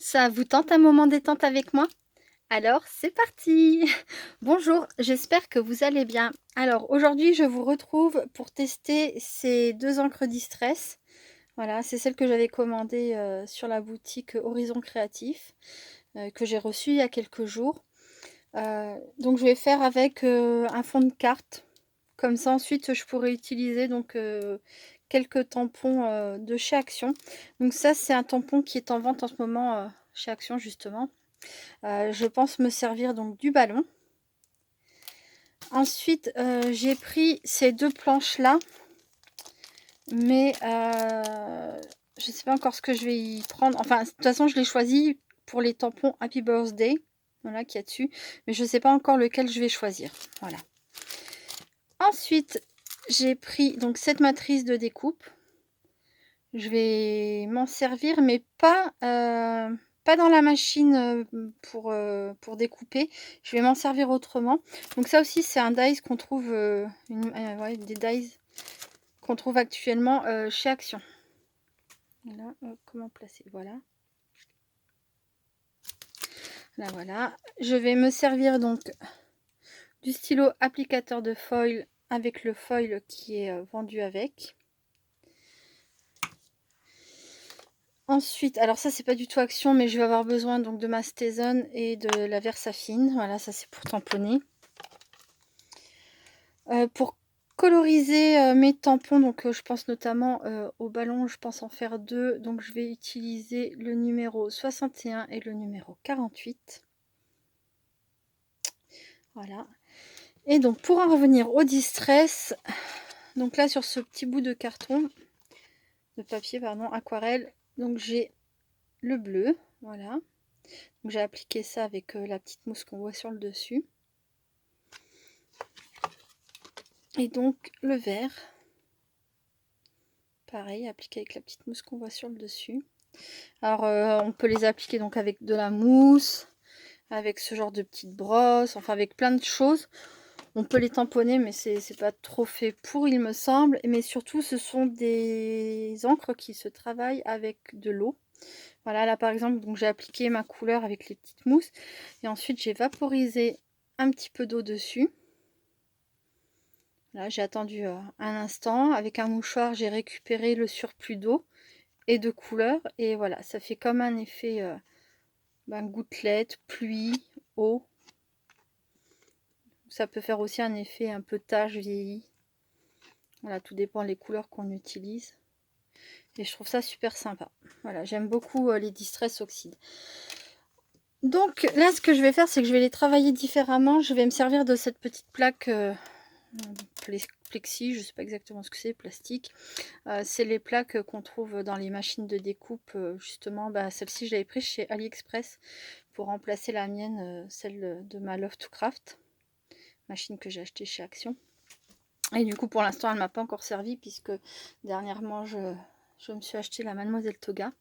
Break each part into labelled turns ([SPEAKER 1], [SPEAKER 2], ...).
[SPEAKER 1] Ça vous tente un moment détente avec moi? Alors, c'est parti! Bonjour, j'espère que vous allez bien. Alors, aujourd'hui, je vous retrouve pour tester ces 2 encres Distress. Voilà, c'est celles que j'avais commandées, sur la boutique Horizon Créatif, que j'ai reçues il y a quelques jours. Donc je vais faire avec, un fond de carte. Comme ça, ensuite, je pourrais utiliser donc, quelques tampons, de chez Action. Donc ça, c'est un tampon qui est en vente en ce moment, chez Action justement. Je pense me servir donc du ballon. Ensuite, j'ai pris ces 2 planches-là, mais je ne sais pas encore ce que je vais y prendre. Enfin, de toute façon, je l'ai choisi pour les tampons Happy Birthday, voilà, qu'il y a dessus, mais je ne sais pas encore lequel je vais choisir. Voilà. Ensuite, j'ai pris donc cette matrice de découpe. Je vais m'en servir, mais pas dans la machine, pour découper. Je vais m'en servir autrement. Donc ça aussi, c'est un dies qu'on trouve, ouais, des dies qu'on trouve actuellement, chez Action. Voilà, comment placer? Voilà. Là, voilà. Je vais me servir donc du stylo applicateur de foil avec le foil qui est, vendu avec. Ensuite, alors ça c'est pas du tout Action, mais je vais avoir besoin donc de ma Stézone et de la Versafine. Voilà, ça c'est pour tamponner. Pour coloriser, mes tampons, donc je pense notamment, au ballon, je pense en faire 2. Donc je vais utiliser le numéro 61 et le numéro 48. Voilà. Et donc pour en revenir au Distress, donc là sur ce petit bout de carton, de papier pardon, aquarelle, donc j'ai le bleu, voilà. Donc j'ai appliqué ça avec, la petite mousse qu'on voit sur le dessus. Et donc le vert, pareil, appliqué avec la petite mousse qu'on voit sur le dessus. Alors on peut les appliquer donc avec de la mousse, avec ce genre de petite brosse, enfin avec plein de choses. On peut les tamponner, mais c'est pas trop fait pour, il me semble. Mais surtout, ce sont des encres qui se travaillent avec de l'eau. Voilà, là par exemple, donc j'ai appliqué ma couleur avec les petites mousses. Et ensuite, j'ai vaporisé un petit peu d'eau dessus. Là, j'ai attendu un instant. Avec un mouchoir, j'ai récupéré le surplus d'eau et de couleur. Et voilà, ça fait comme un effet gouttelette, pluie, eau. Ça peut faire aussi un effet un peu tache vieillie. Voilà, tout dépend des couleurs qu'on utilise. Et je trouve ça super sympa. Voilà, j'aime beaucoup les Distress Oxyde. Donc là, ce que je vais faire, c'est que je vais les travailler différemment. Je vais me servir de cette petite plaque plexi, je ne sais pas exactement ce que c'est, plastique. C'est les plaques qu'on trouve dans les machines de découpe. Justement, celle-ci, je l'avais prise chez AliExpress pour remplacer la mienne, celle de ma Love to Craft, machine que j'ai achetée chez Action. Et du coup, pour l'instant, elle ne m'a pas encore servi puisque dernièrement, je me suis acheté la Mademoiselle Toga.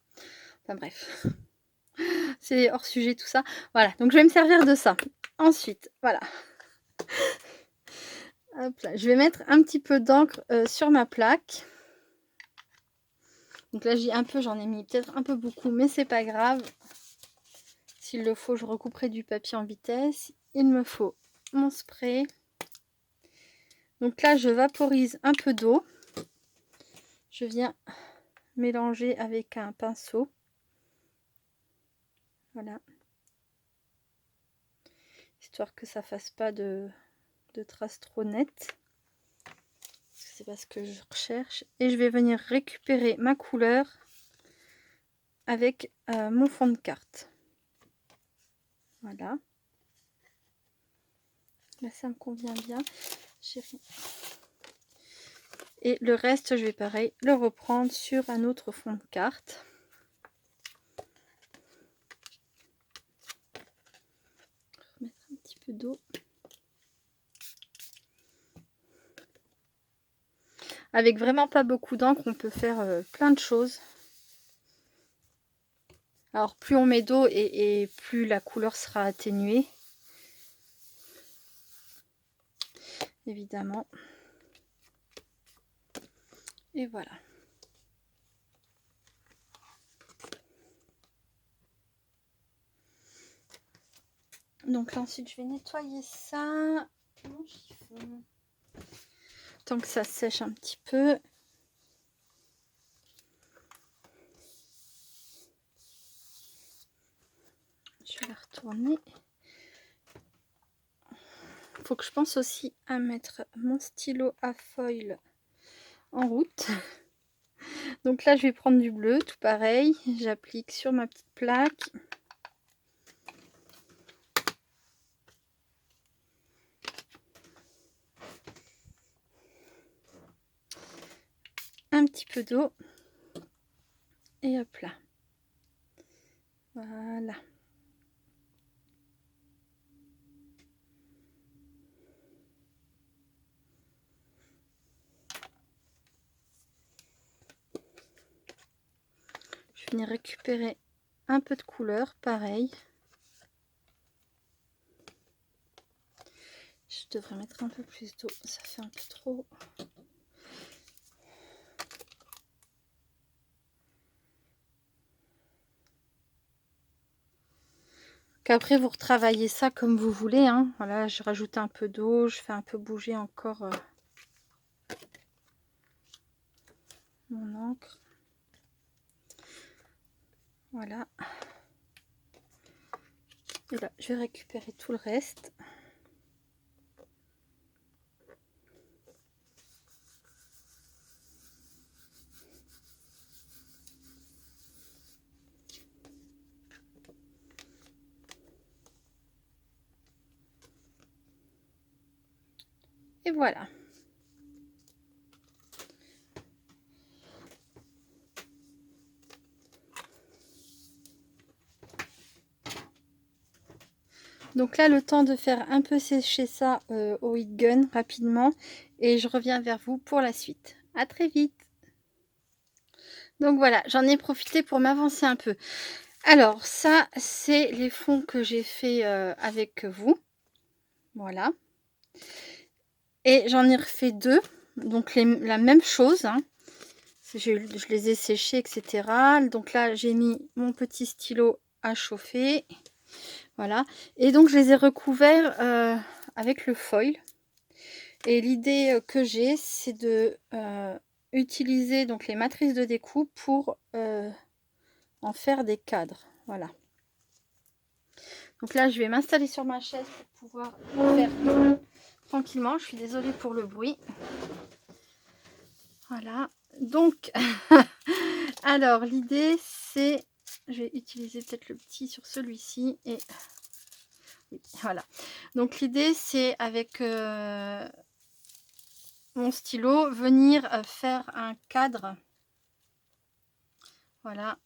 [SPEAKER 1] Enfin bref, c'est hors sujet tout ça. Voilà, donc je vais me servir de ça. Ensuite, voilà. Hop là, je vais mettre un petit peu d'encre sur ma plaque. Donc là, j'ai un peu, j'en ai mis peut-être un peu beaucoup, mais c'est pas grave. S'il le faut, je recouperai du papier en vitesse. Il me faut mon spray. Donc là, je vaporise un peu d'eau. Je viens mélanger avec un pinceau. Voilà. Histoire que ça fasse pas de traces trop nettes. C'est pas ce que je recherche. Et je vais venir récupérer ma couleur avec mon fond de carte. Voilà. Là, ça me convient bien. Chérie. Et le reste, je vais pareil le reprendre sur un autre fond de carte. Remettre un petit peu d'eau. Avec vraiment pas beaucoup d'encre, on peut faire plein de choses. Alors plus on met d'eau et plus la couleur sera atténuée. Évidemment. Et voilà. Donc là ensuite je vais nettoyer ça, mon chiffon. Tant que ça sèche un petit peu. Je vais la retourner. Faut que je pense aussi à mettre mon stylo à foil en route. Donc là je vais prendre du bleu, tout pareil. J'applique sur ma petite plaque. Un petit peu d'eau. Et hop là. Voilà. Je vais venir récupérer un peu de couleur, pareil. Je devrais mettre un peu plus d'eau, ça fait un peu trop. Qu'après vous retravaillez ça comme vous voulez, hein. Voilà, je rajoute un peu d'eau, je fais un peu bouger encore mon encre. Voilà. Et là, je vais récupérer tout le reste. Et voilà. Donc là, le temps de faire un peu sécher ça au heat gun rapidement. Et je reviens vers vous pour la suite. À très vite. Donc voilà, j'en ai profité pour m'avancer un peu. Alors ça, c'est les fonds que j'ai fait avec vous. Voilà. Et j'en ai refait deux. Donc la même chose. Hein. Je les ai séchés, etc. Donc là, j'ai mis mon petit stylo à chauffer. Voilà. Et donc, je les ai recouverts avec le foil. Et l'idée que j'ai, c'est de utiliser donc les matrices de découpe pour en faire des cadres. Voilà. Donc là, je vais m'installer sur ma chaise pour pouvoir faire tranquillement. Je suis désolée pour le bruit. Voilà. Donc, alors l'idée, c'est... Je vais utiliser peut-être le petit sur celui-ci. Et oui, voilà. Donc l'idée, c'est avec mon stylo, venir faire un cadre. Voilà.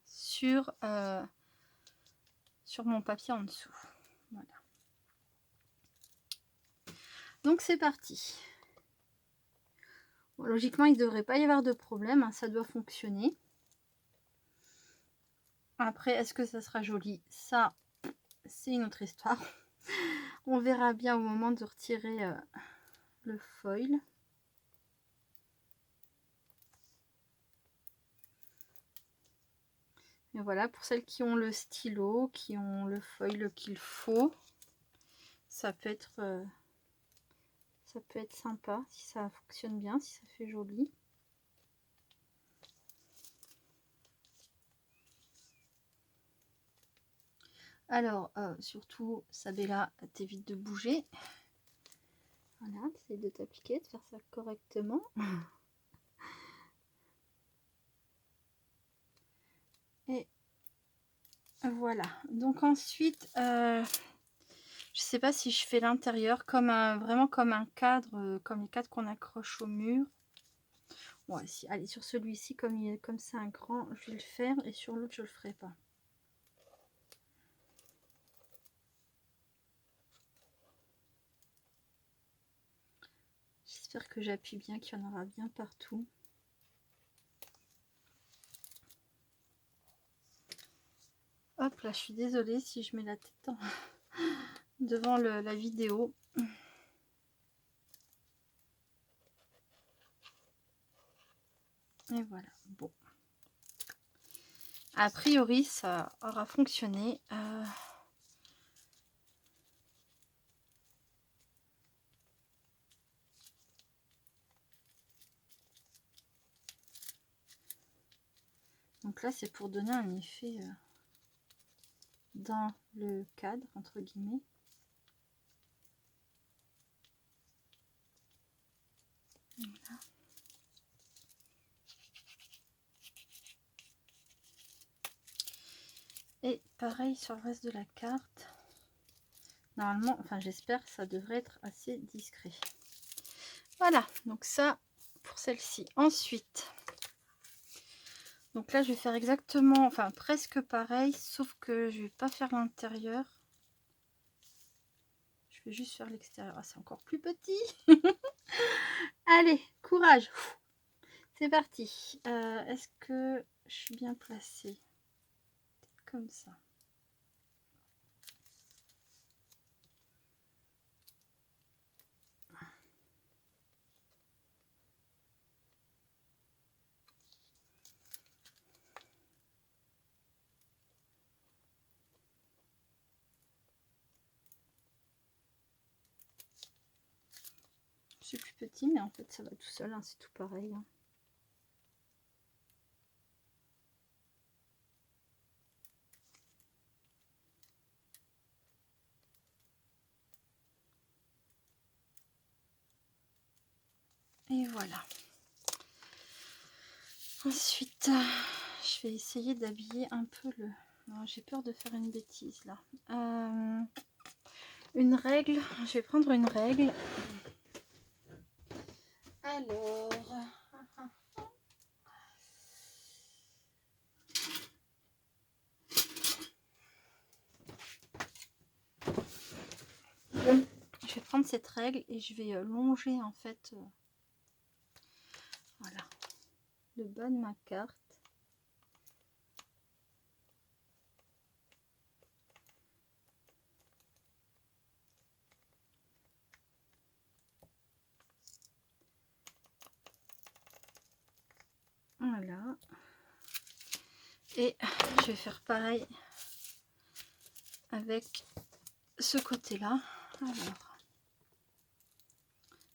[SPEAKER 1] Sur mon papier en dessous. Voilà. Donc c'est parti. Bon, logiquement, il ne devrait pas y avoir de problème. Hein, ça doit fonctionner. Après, est-ce que ça sera joli? Ça, c'est une autre histoire. On verra bien au moment de retirer le foil. Et voilà, pour celles qui ont le stylo, qui ont le foil qu'il faut, ça peut être sympa si ça fonctionne bien, si ça fait joli. Alors, surtout, Sabella, t'évites de bouger. Voilà, essaye de t'appliquer, de faire ça correctement. Et voilà. Donc ensuite, je sais pas si je fais l'intérieur comme vraiment comme un cadre, comme les cadres qu'on accroche au mur. Ouais, si, allez, sur celui-ci, comme c'est un grand, je vais le faire, et sur l'autre, je le ferai pas. J'espère que j'appuie bien, qu'il y en aura bien partout. Hop là, je suis désolée si je mets la tête devant la vidéo. Et voilà, bon. A priori, ça aura fonctionné. Donc là, c'est pour donner un effet dans le cadre, entre guillemets. Voilà. Et pareil sur le reste de la carte. Normalement, enfin j'espère que ça devrait être assez discret. Voilà, donc ça pour celle-ci. Ensuite, donc là je vais faire exactement, enfin presque pareil, sauf que je vais pas faire l'intérieur. Je vais juste faire l'extérieur. Ah, c'est encore plus petit. Allez, courage. C'est parti. Est-ce que je suis bien placée? Comme ça. C'est plus petit, mais en fait ça va tout seul, hein, c'est tout pareil. Hein. Et voilà. Ensuite, je vais essayer d'habiller un peu le... J'ai peur de faire une bêtise là. Une règle, je vais prendre une règle. Alors... Je vais prendre cette règle et je vais longer en fait... voilà. Le bas de ma carte. Voilà. Et je vais faire pareil avec ce côté-là. Alors,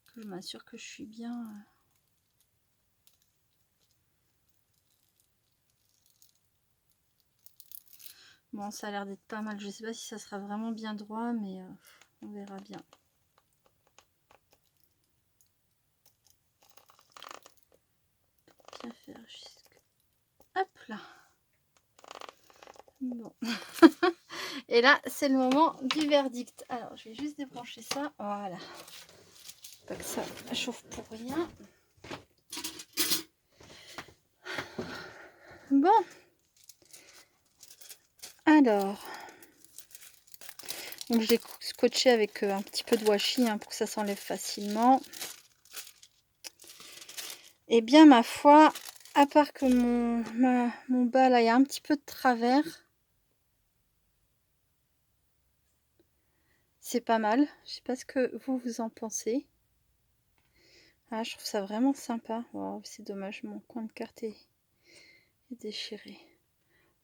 [SPEAKER 1] que je m'assure que je suis bien... Bon, ça a l'air d'être pas mal. Je sais pas si ça sera vraiment bien droit, mais on verra bien. Bien faire jusque... Hop là. Bon. Et là, c'est le moment du verdict. Alors, je vais juste débrancher ça. Voilà. Pas que ça chauffe pour rien. Bon. Alors. Donc, je l'ai scotché avec un petit peu de washi hein, pour que ça s'enlève facilement. Et bien, ma foi, à part que mon bas, là, il y a un petit peu de travers. C'est pas mal. Je sais pas ce que vous en pensez. Ah, je trouve ça vraiment sympa. Wow, c'est dommage, mon coin de carte est déchiré.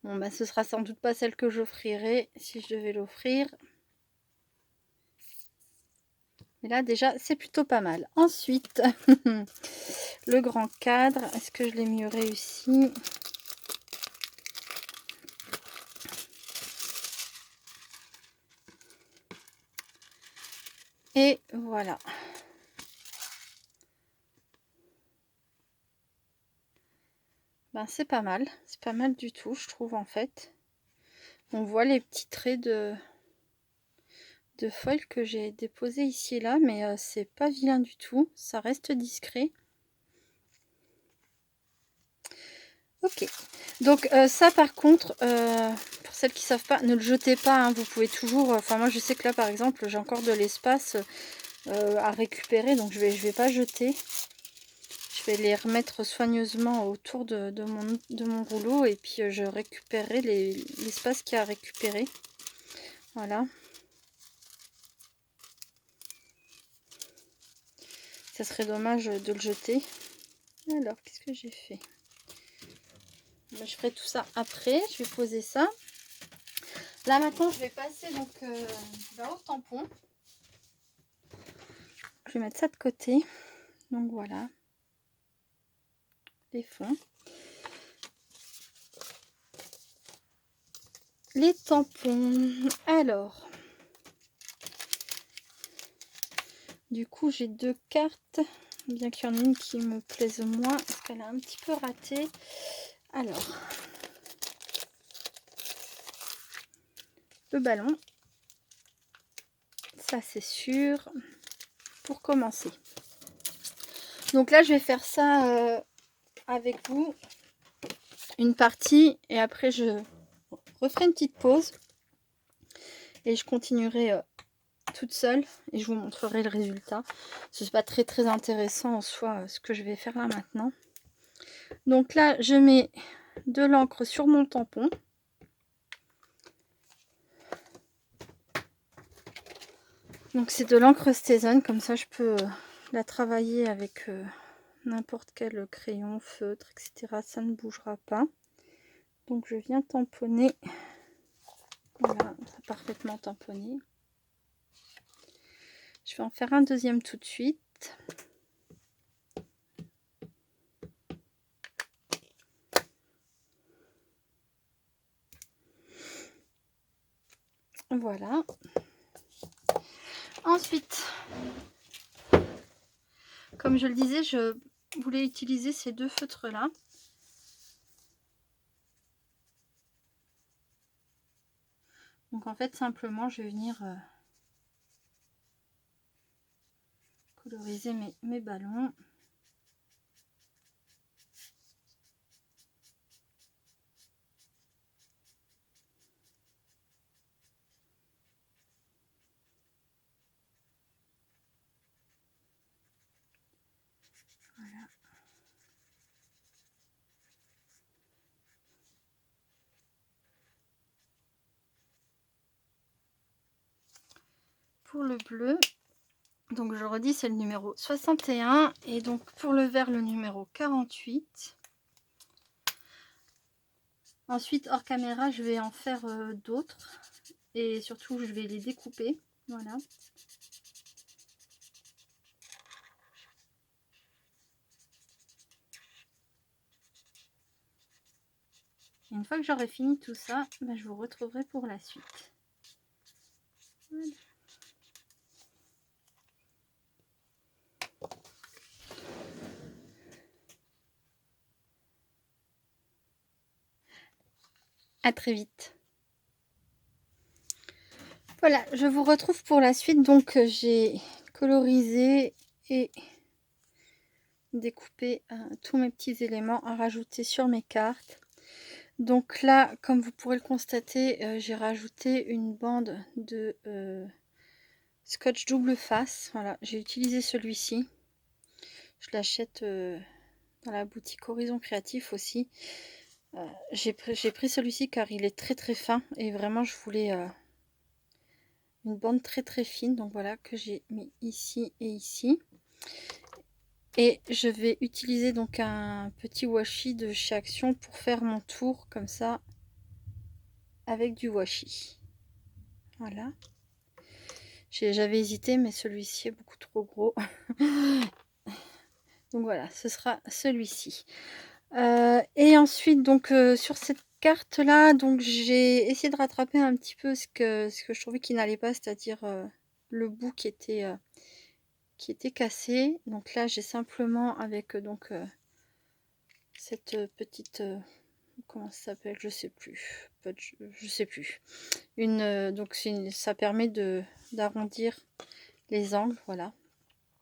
[SPEAKER 1] Bon, bah, ce sera sans doute pas celle que j'offrirai si je devais l'offrir. Mais là, déjà, c'est plutôt pas mal. Ensuite, le grand cadre. Est-ce que je l'ai mieux réussi? Et voilà. Ben, c'est pas mal. C'est pas mal du tout, je trouve, en fait. On voit les petits traits de foil que j'ai déposé ici et là, mais c'est pas vilain du tout. Ça reste discret. Ok. Donc ça, par contre, pour celles qui savent pas, ne le jetez pas. Hein, vous pouvez toujours... Enfin, moi, je sais que là, par exemple, j'ai encore de l'espace à récupérer, donc je vais pas jeter. Je vais les remettre soigneusement autour de mon rouleau et puis je récupérerai l'espace qu'il y a à récupérer. Voilà. Ça serait dommage de le jeter. Alors, qu'est-ce que j'ai fait? Ben, je ferai tout ça après. Je vais poser ça. Là, maintenant, je vais passer donc vers le tampon. Je vais mettre ça de côté. Donc, voilà. Les fonds. les tampons. Alors, du coup, j'ai 2 cartes, bien qu'il y en ait une qui me plaise moins, parce qu'elle a un petit peu raté. Alors, le ballon, ça c'est sûr, pour commencer. Donc là, je vais faire ça avec vous, une partie, et après je referai une petite pause, et je continuerai toute seule, et je vous montrerai le résultat. Ce n'est pas très intéressant en soi, ce que je vais faire là maintenant. Donc là, je mets de l'encre sur mon tampon. Donc c'est de l'encre Stézone, comme ça je peux la travailler avec n'importe quel crayon, feutre, etc. Ça ne bougera pas. Donc je viens tamponner. Voilà, c'est parfaitement tamponné. Je vais en faire un deuxième tout de suite. Voilà. Ensuite, comme je le disais, je voulais utiliser ces 2 feutres là. Donc en fait, simplement, je vais venir coloriser mes ballons. Voilà. Pour le bleu, donc je redis, c'est le numéro 61, et donc pour le vert, le numéro 48. Ensuite, hors caméra, je vais en faire d'autres, et surtout je vais les découper. Voilà. Et une fois que j'aurai fini tout ça, ben, je vous retrouverai pour la suite. Voilà. À très vite. Voilà, je vous retrouve pour la suite. Donc j'ai colorisé et découpé tous mes petits éléments à rajouter sur mes cartes. Donc là, comme vous pourrez le constater, j'ai rajouté une bande de scotch double face. Voilà, j'ai utilisé celui-ci. Je l'achète dans la boutique Horizon Créatif aussi. J'ai pris celui-ci car il est très fin, et vraiment je voulais une bande très fine. Donc voilà, que j'ai mis ici et ici. Et je vais utiliser donc un petit washi de chez Action pour faire mon tour comme ça avec du washi. Voilà. J'avais hésité, mais celui-ci est beaucoup trop gros. Donc voilà, ce sera celui-ci. Et ensuite, donc sur cette carte là, donc j'ai essayé de rattraper un petit peu ce que je trouvais qui n'allait pas, c'est-à-dire le bout qui était cassé. Donc là, j'ai simplement avec donc cette petite comment ça s'appelle, je sais plus, je sais plus, donc ça permet d'arrondir les angles. Voilà,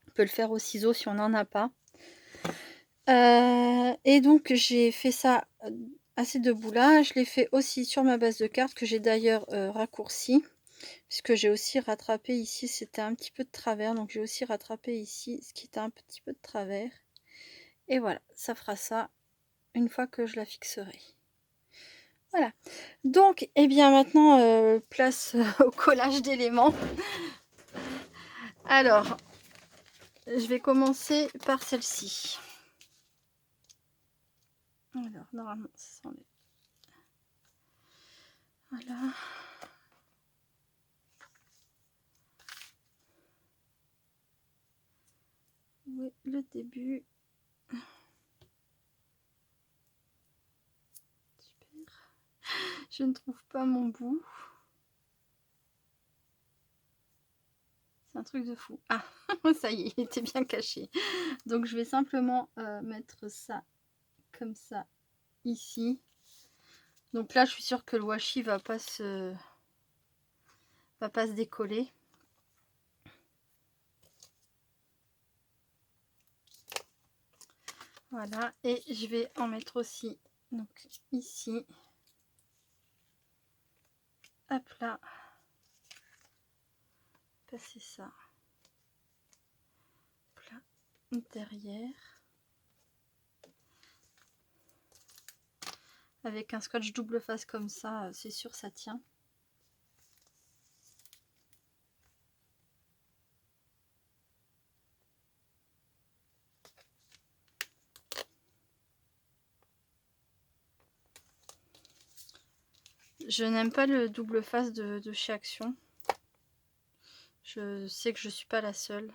[SPEAKER 1] on peut le faire au ciseau si on n'en a pas. Et donc j'ai fait ça à ces 2 bouts là. Je l'ai fait aussi sur ma base de cartes, que j'ai d'ailleurs raccourci, puisque j'ai aussi rattrapé ici, c'était un petit peu de travers, donc j'ai aussi rattrapé ici ce qui était un petit peu de travers. Et voilà, ça fera ça une fois que je la fixerai. Voilà, donc et eh bien maintenant place au collage d'éléments. Alors je vais commencer par celle-ci. Alors normalement ça s'enlève. Voilà. Oui, le début. Super. Je ne trouve pas mon bout. C'est un truc de fou. Ah, ça y est, il était bien caché. Donc je vais simplement mettre ça comme ça ici. Donc là, je suis sûre que le washi va pas se décoller. Voilà, et je vais en mettre aussi donc ici. Hop là. Passer ça. Hop là, derrière. Avec un scotch double face comme ça, c'est sûr ça tient. Je n'aime pas le double face de chez Action. Je sais que je suis pas la seule.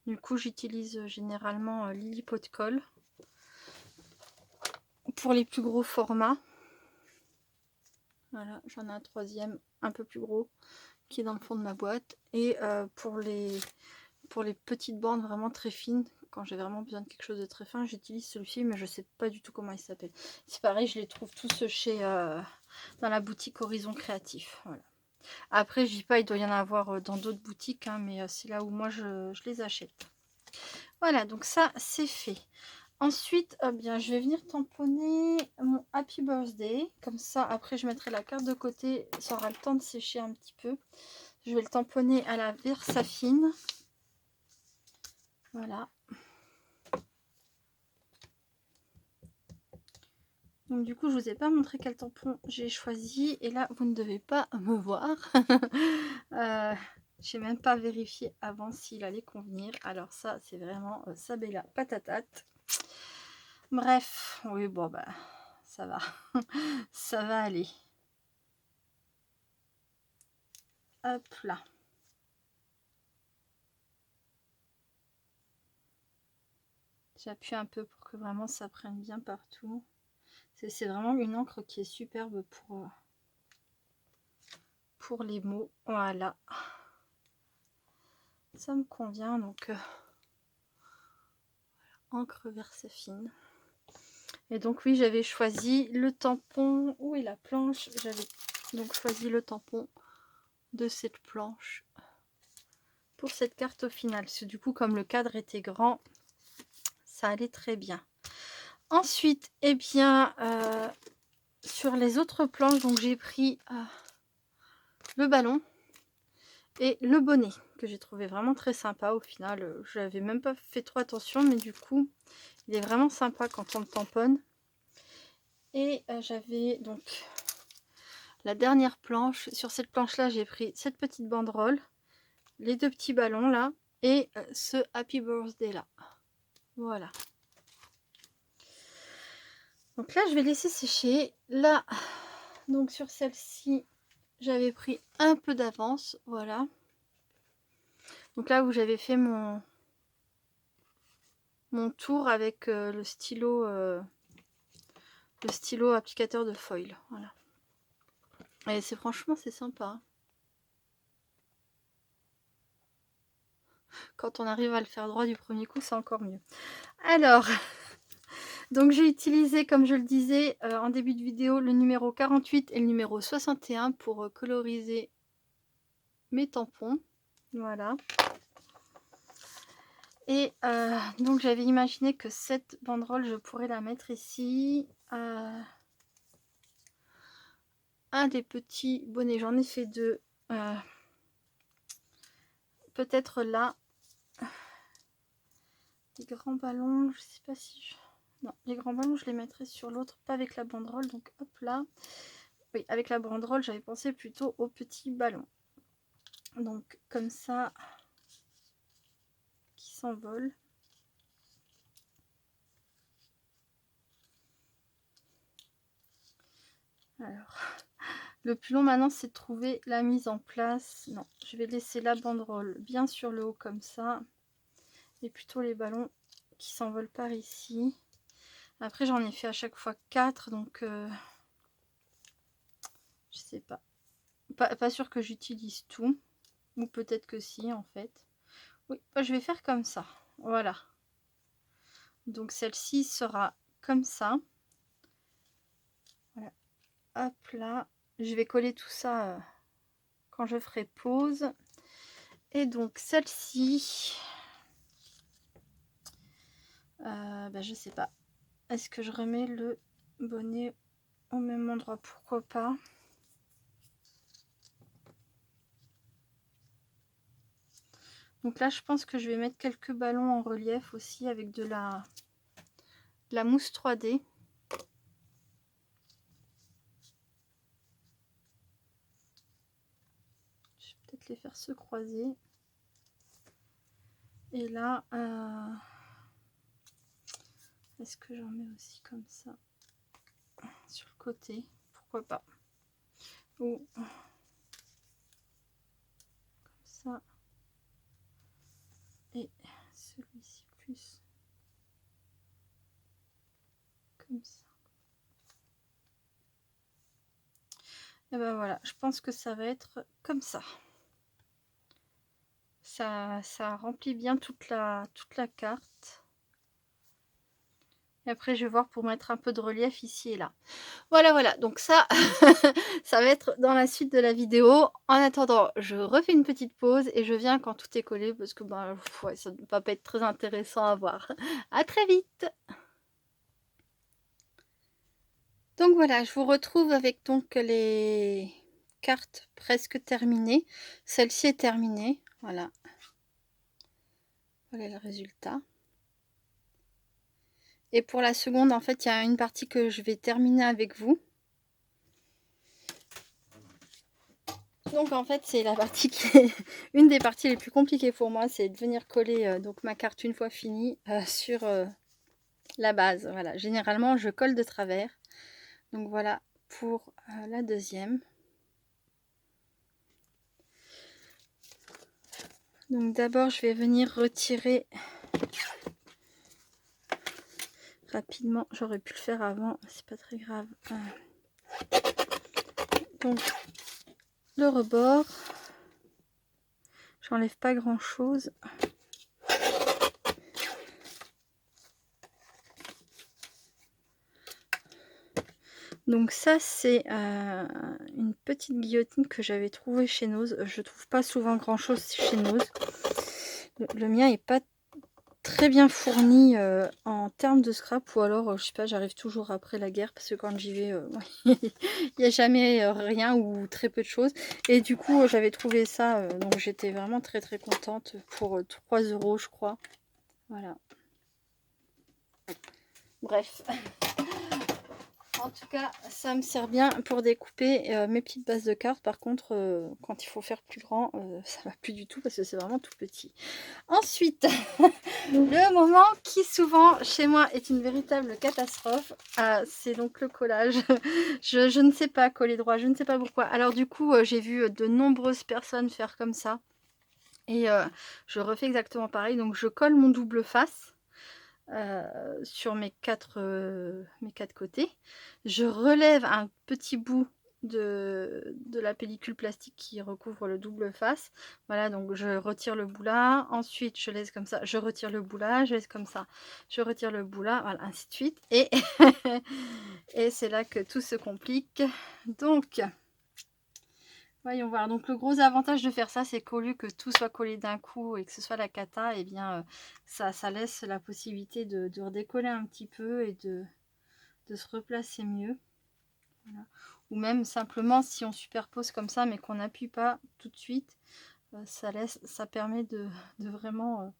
[SPEAKER 1] Du coup, j'utilise généralement Lily Pot de Colle pour les plus gros formats. Voilà, j'en ai un troisième un peu plus gros qui est dans le fond de ma boîte. Et pour les petites bandes vraiment très fines, quand j'ai vraiment besoin de quelque chose de très fin, j'utilise celui-ci, mais je sais pas du tout comment il s'appelle. C'est pareil, je les trouve tous chez dans la boutique Horizon Créatif. Voilà. Après, je dis pas, il doit y en avoir dans d'autres boutiques, hein, mais c'est là où moi je les achète. Voilà, donc ça c'est fait. Ensuite, bien, je vais venir tamponner mon Happy Birthday. Comme ça, après, je mettrai la carte de côté. Ça aura le temps de sécher un petit peu. Je vais le tamponner à la Versafine. Voilà. Donc du coup, je vous ai pas montré quel tampon j'ai choisi. Et là, vous ne devez pas me voir. J'ai même pas vérifié avant s'il allait convenir. Alors ça, c'est vraiment Sabella patatate. Bref, oui, bon, bah, ça va. Ça va aller. Hop là. J'appuie un peu pour que vraiment ça prenne bien partout. C'est vraiment une encre qui est superbe pour les mots. Voilà. Ça me convient, donc encre Versafine. Et donc oui, j'avais choisi le tampon. Où est la planche? J'avais donc choisi le tampon de cette planche pour cette carte au final. Parce que du coup, comme le cadre était grand, ça allait très bien. Ensuite, eh bien, sur les autres planches, donc j'ai pris le ballon et le bonnet que j'ai trouvé vraiment très sympa. Au final, je n'avais même pas fait trop attention, mais du coup, il est vraiment sympa quand on le tamponne. Et j'avais donc la dernière planche. Sur cette planche-là, j'ai pris cette petite banderole, les deux petits ballons là, et ce Happy Birthday là. Voilà. Donc là, je vais laisser sécher. Là, donc sur celle-ci, j'avais pris un peu d'avance. Voilà. Donc là où j'avais fait mon tour avec le stylo applicateur de foil. Voilà. Et c'est franchement, c'est sympa. Hein. Quand on arrive à le faire droit du premier coup, c'est encore mieux. Alors, donc j'ai utilisé, comme je le disais en début de vidéo, le numéro 48 et le numéro 61 pour coloriser mes tampons. Voilà. Et donc j'avais imaginé que cette banderole, je pourrais la mettre ici. Un des petits bonnets, j'en ai fait deux. Peut-être là. Les grands ballons, je sais pas si je... Non, les grands ballons, je les mettrai sur l'autre, pas avec la banderole. Donc hop là. Oui, avec la banderole, j'avais pensé plutôt aux petits ballons. Donc comme ça, qui s'envolent. Alors, le plus long maintenant, c'est de trouver la mise en place. Non, je vais laisser la banderole bien sur le haut comme ça. Et plutôt les ballons qui s'envolent par ici. Après, j'en ai fait à chaque fois 4, donc Je sais pas. Pas sûr que j'utilise tout. Ou peut-être que si, en fait. Oui, je vais faire comme ça. Voilà. Donc celle-ci sera comme ça. Voilà. Hop là. Je vais coller tout ça quand je ferai pause. Et donc celle-ci, je sais pas. Est-ce que je remets le bonnet au même endroit? Pourquoi pas? Donc là, je pense que je vais mettre quelques ballons en relief aussi avec de la mousse 3D. Je vais peut-être les faire se croiser. Et là, est-ce que j'en mets aussi comme ça sur le côté? Pourquoi pas? Ou comme ça. Et celui-ci plus comme ça. Et ben voilà, je pense que ça va être comme ça. Ça remplit bien toute la carte. Et après, je vais voir pour mettre un peu de relief ici et là. Voilà, donc ça, ça va être dans la suite de la vidéo. En attendant, je refais une petite pause et je viens quand tout est collé parce que ouais, ça ne va pas être très intéressant à voir. À très vite. Donc voilà, je vous retrouve avec donc les cartes presque terminées. Celle-ci est terminée, voilà. Voilà le résultat. Et pour la seconde, en fait, il y a une partie que je vais terminer avec vous. Donc en fait, c'est la partie qui est une des parties les plus compliquées pour moi, c'est de venir coller donc ma carte une fois finie sur la base. Voilà, généralement je colle de travers. Donc voilà pour la deuxième. Donc d'abord, je vais venir retirer rapidement. J'aurais pu le faire avant, c'est pas très grave. Donc le rebord, j'enlève pas grand chose. Donc ça, c'est une petite guillotine que j'avais trouvée chez Nose. Je trouve pas souvent grand chose chez Nose. Le mien est pas très bien fourni en termes de scrap, ou alors je sais pas, j'arrive toujours après la guerre parce que quand j'y vais il n'y a jamais rien ou très peu de choses. Et du coup j'avais trouvé ça, donc j'étais vraiment très contente pour 3 € je crois. Voilà, bref. En tout cas, ça me sert bien pour découper mes petites bases de cartes. Par contre, quand il faut faire plus grand, ça va plus du tout parce que c'est vraiment tout petit. Ensuite, le moment qui souvent chez moi est une véritable catastrophe, c'est donc le collage. Je ne sais pas coller droit, je ne sais pas pourquoi. Alors du coup, j'ai vu de nombreuses personnes faire comme ça. Et je refais exactement pareil. Donc je colle mon double face. Sur mes quatre côtés. Je relève un petit bout de la pellicule plastique qui recouvre le double face. Voilà, donc je retire le bout là, ensuite je laisse comme ça, je retire le bout là, je laisse comme ça, je retire le bout là, voilà, ainsi de suite. Et, et c'est là que tout se complique. Donc, voyons voir. Donc le gros avantage de faire ça, c'est qu'au lieu que tout soit collé d'un coup et que ce soit la cata, et bien ça laisse la possibilité de redécoller un petit peu et de se replacer mieux. Voilà. Ou même simplement si on superpose comme ça mais qu'on n'appuie pas tout de suite, ça permet de vraiment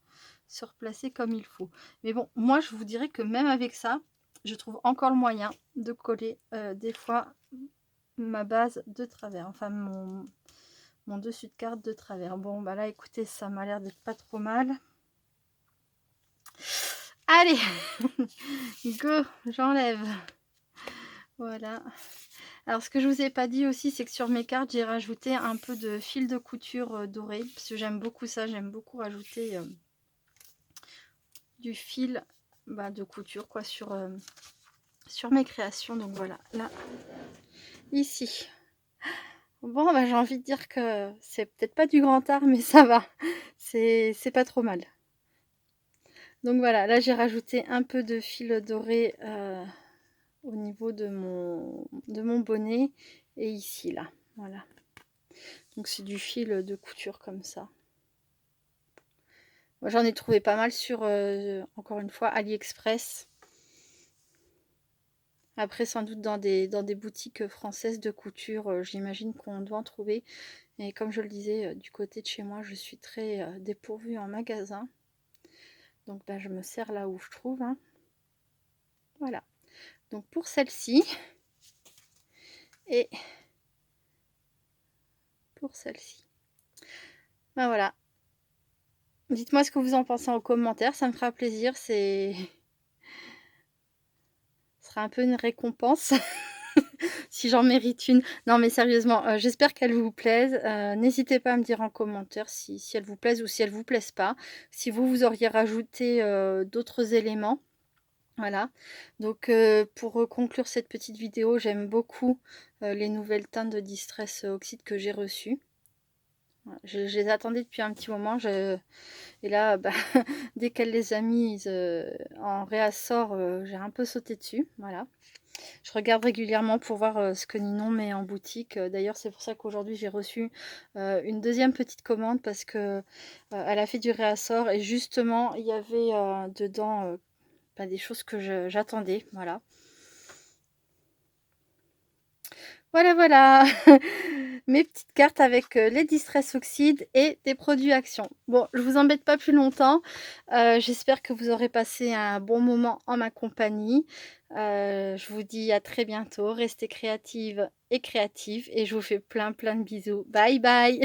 [SPEAKER 1] se replacer comme il faut. Mais bon, moi je vous dirais que même avec ça, je trouve encore le moyen de coller des fois ma base de travers, enfin mon dessus de carte de travers. Bon bah là écoutez, ça m'a l'air d'être pas trop mal. Allez go, j'enlève. Voilà. Alors ce que je vous ai pas dit aussi, c'est que sur mes cartes j'ai rajouté un peu de fil de couture doré parce que j'aime beaucoup ça, j'aime beaucoup rajouter du fil de couture quoi sur mes créations. Donc voilà, là ici Bon, bah, j'ai envie de dire que c'est peut-être pas du grand art, mais ça va. C'est pas trop mal. Donc voilà, là j'ai rajouté un peu de fil doré au niveau de mon bonnet et ici là, voilà. Donc c'est du fil de couture comme ça. Moi j'en ai trouvé pas mal sur, encore une fois, AliExpress. Après sans doute dans des boutiques françaises de couture, j'imagine qu'on doit en trouver. Et comme je le disais, du côté de chez moi, je suis très dépourvue en magasin. Donc là, je me sers là où je trouve, hein. Voilà. Donc pour celle-ci et pour celle-ci. Ben voilà. Dites-moi ce que vous en pensez en commentaire, ça me fera plaisir. Ce sera un peu une récompense si j'en mérite une. Non mais sérieusement, j'espère qu'elle vous plaise. N'hésitez pas à me dire en commentaire si elle vous plaise ou si elle vous plaise pas. Si vous auriez rajouté d'autres éléments. Voilà, donc pour conclure cette petite vidéo, j'aime beaucoup les nouvelles teintes de Distress Oxide que j'ai reçues. Voilà, je les attendais depuis un petit moment, et là, bah, dès qu'elle les a mises en réassort, j'ai un peu sauté dessus. Voilà, je regarde régulièrement pour voir ce que Ninon met en boutique. D'ailleurs, c'est pour ça qu'aujourd'hui j'ai reçu une deuxième petite commande parce que elle a fait du réassort et justement il y avait dedans des choses que j'attendais, voilà. Voilà, voilà, mes petites cartes avec les Distress Oxide et des produits Action. Bon, je vous embête pas plus longtemps. J'espère que vous aurez passé un bon moment en ma compagnie. Je vous dis à très bientôt. Restez créatives et créatifs et je vous fais plein de bisous. Bye bye.